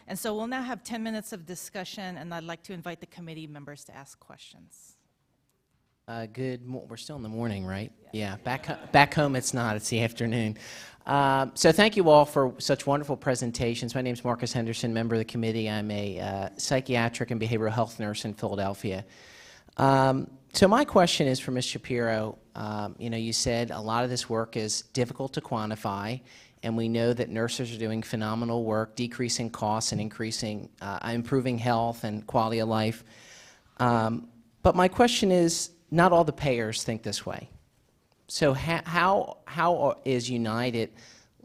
And so we'll now have 10 minutes of discussion, and I'd like to invite the committee members to ask questions. We're still in the morning, right? Yeah. Back home it's not. It's the afternoon. So thank you all for such wonderful presentations. My name is Marcus Henderson, member of the committee. I'm a psychiatric and behavioral health nurse in Philadelphia. So my question is for Ms. Shapiro. You said a lot of this work is difficult to quantify, and we know that nurses are doing phenomenal work, decreasing costs and improving health and quality of life. But my question is, not all the payers think this way. So how is United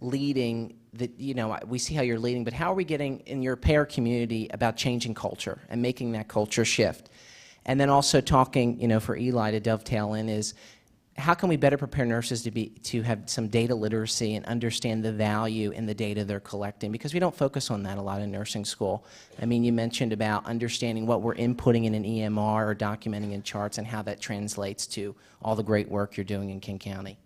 leading? We see how you're leading, but how are we getting in your payer community about changing culture and making that culture shift? And then also talking, for Eli to dovetail in is, how can we better prepare nurses to have some data literacy and understand the value in the data they're collecting? Because we don't focus on that a lot in nursing school. I mean, you mentioned about understanding what we're inputting in an EMR or documenting in charts and how that translates to all the great work you're doing in King County.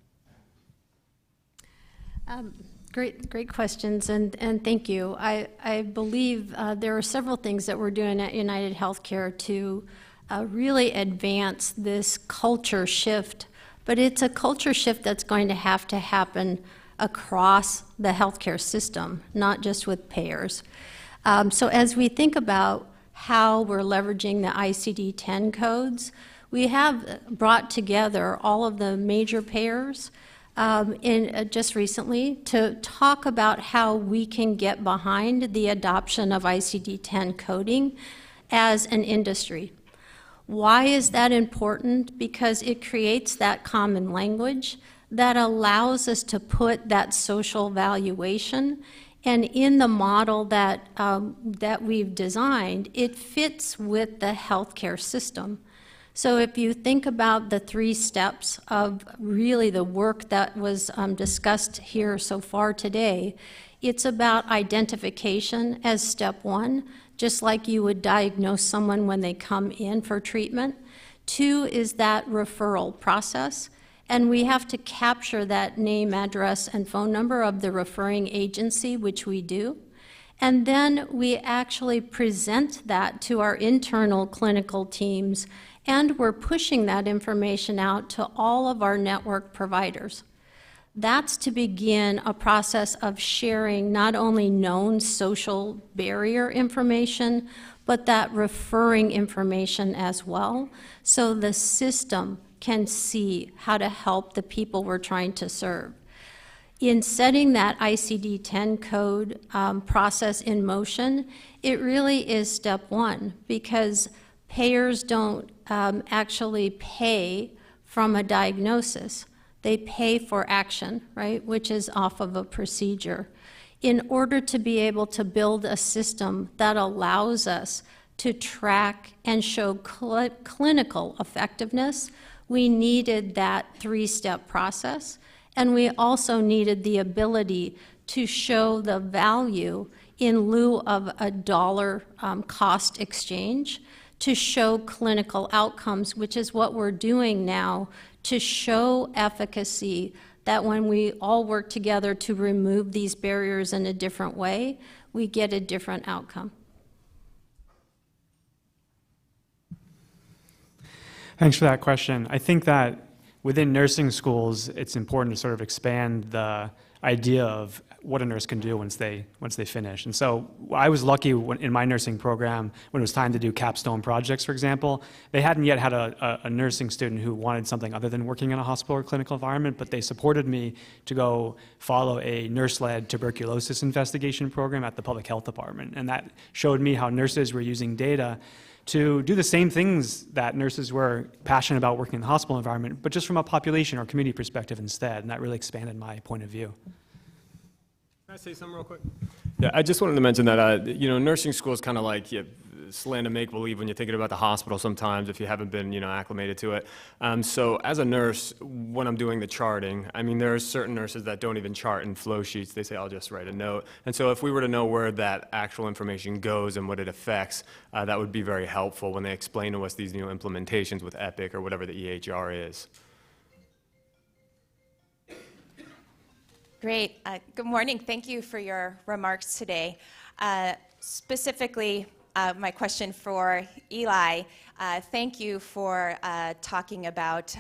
Great questions, and thank you. I believe there are several things that we're doing at United Healthcare to really advance this culture shift. But it's a culture shift that's going to happen across the healthcare system, not just with payers. So as we think about how we're leveraging the ICD-10 codes, we have brought together all of the major payers just recently to talk about how we can get behind the adoption of ICD-10 coding as an industry. Why is that important? Because it creates that common language that allows us to put that social valuation, and in the model that we've designed, it fits with the healthcare system. So if you think about the 3 steps of really the work that was discussed here so far today, it's about identification as step 1. Just like you would diagnose someone when they come in for treatment. 2 is that referral process, and we have to capture that name, address, and phone number of the referring agency, which we do. And then we actually present that to our internal clinical teams, and we're pushing that information out to all of our network providers. That's to begin a process of sharing not only known social barrier information, but that referring information as well, so the system can see how to help the people we're trying to serve. In setting that ICD-10 code process in motion, it really is step 1, because payers don't actually pay from a diagnosis. They pay for action, right, which is off of a procedure. In order to be able to build a system that allows us to track and show clinical effectiveness, we needed that 3-step process, and we also needed the ability to show the value in lieu of a dollar cost exchange, to show clinical outcomes, which is what we're doing now, to show efficacy, that when we all work together to remove these barriers in a different way, we get a different outcome. Thanks for that question. I think that within nursing schools, it's important to sort of expand the idea of what a nurse can do once they finish. And so I was lucky in my nursing program when it was time to do capstone projects, for example. They hadn't yet had a nursing student who wanted something other than working in a hospital or clinical environment, but they supported me to go follow a nurse-led tuberculosis investigation program at the public health department. And that showed me how nurses were using data to do the same things that nurses were passionate about working in the hospital environment, but just from a population or community perspective instead, and that really expanded my point of view. Can I say something real quick? Yeah, I just wanted to mention that, nursing school is kind of like land of make-believe when you're thinking about the hospital sometimes if you haven't been, acclimated to it. So as a nurse, when I'm doing the charting, I mean, there are certain nurses that don't even chart in flow sheets. They say, I'll just write a note. And so if we were to know where that actual information goes and what it affects, that would be very helpful when they explain to us these new implementations with Epic or whatever the EHR is. Great. Good morning. Thank you for your remarks today. specifically, my question for Eli, thank you for talking about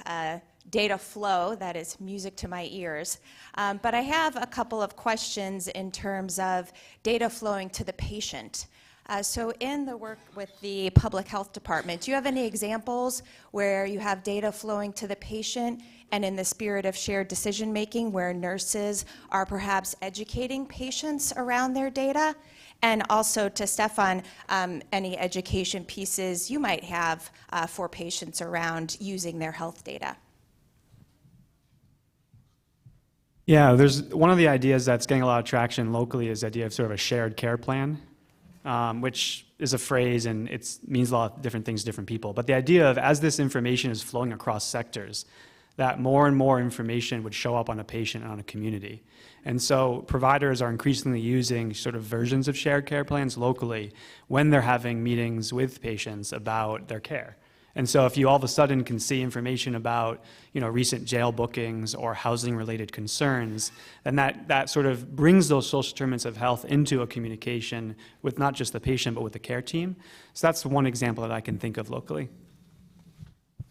data flow. That is music to my ears. But I have a couple of questions in terms of data flowing to the patient. So in the work with the public health department, do you have any examples where you have data flowing to the patient and in the spirit of shared decision making where nurses are perhaps educating patients around their data? And also to Stefan, any education pieces you might have for patients around using their health data? Yeah, there's one of the ideas that's getting a lot of traction locally is the idea of sort of a shared care plan, which is a phrase and it means a lot of different things to different people. But the idea of as this information is flowing across sectors, that more and more information would show up on a patient and on a community. And so providers are increasingly using sort of versions of shared care plans locally when they're having meetings with patients about their care. And so if you all of a sudden can see information about, recent jail bookings or housing-related concerns, then that sort of brings those social determinants of health into a communication with not just the patient, but with the care team. So that's one example that I can think of locally.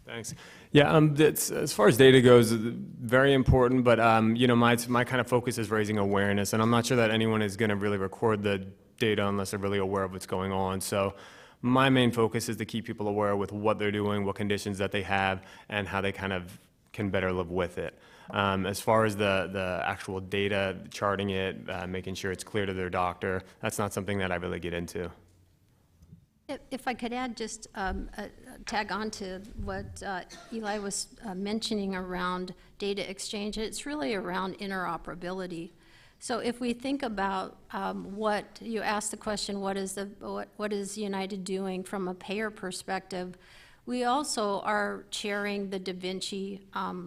Thanks. Yeah, as far as data goes, very important, but my kind of focus is raising awareness, and I'm not sure that anyone is going to really record the data unless they're really aware of what's going on. So my main focus is to keep people aware with what they're doing, what conditions that they have, and how they kind of can better live with it. As far as the actual data, charting it, making sure it's clear to their doctor, that's not something that I really get into. If I could add just tag on to what Eli was mentioning around data exchange, it's really around interoperability. So if we think about what you asked the question, what is United doing from a payer perspective? We also are chairing the Da Vinci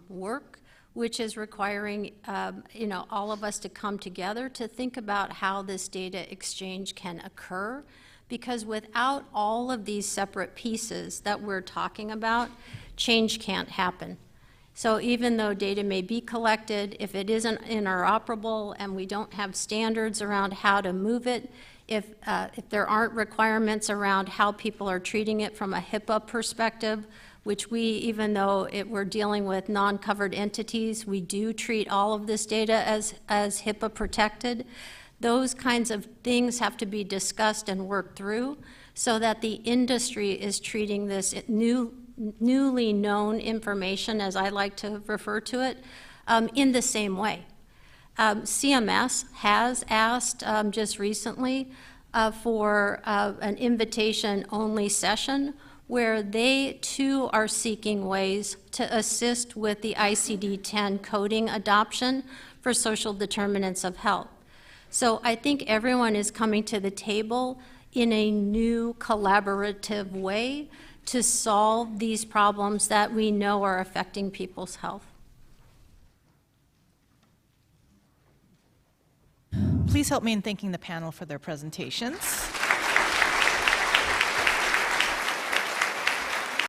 work, which is requiring all of us to come together to think about how this data exchange can occur. Because without all of these separate pieces that we're talking about, change can't happen. So even though data may be collected, if it isn't interoperable and we don't have standards around how to move it, if there aren't requirements around how people are treating it from a HIPAA perspective, which we, even though we're dealing with non-covered entities, we do treat all of this data as HIPAA protected. Those kinds of things have to be discussed and worked through so that the industry is treating this newly known information, as I like to refer to it, in the same way. CMS has asked just recently for an invitation-only session where they too are seeking ways to assist with the ICD-10 coding adoption for social determinants of health. So I think everyone is coming to the table in a new collaborative way to solve these problems that we know are affecting people's health. Please help me in thanking the panel for their presentations.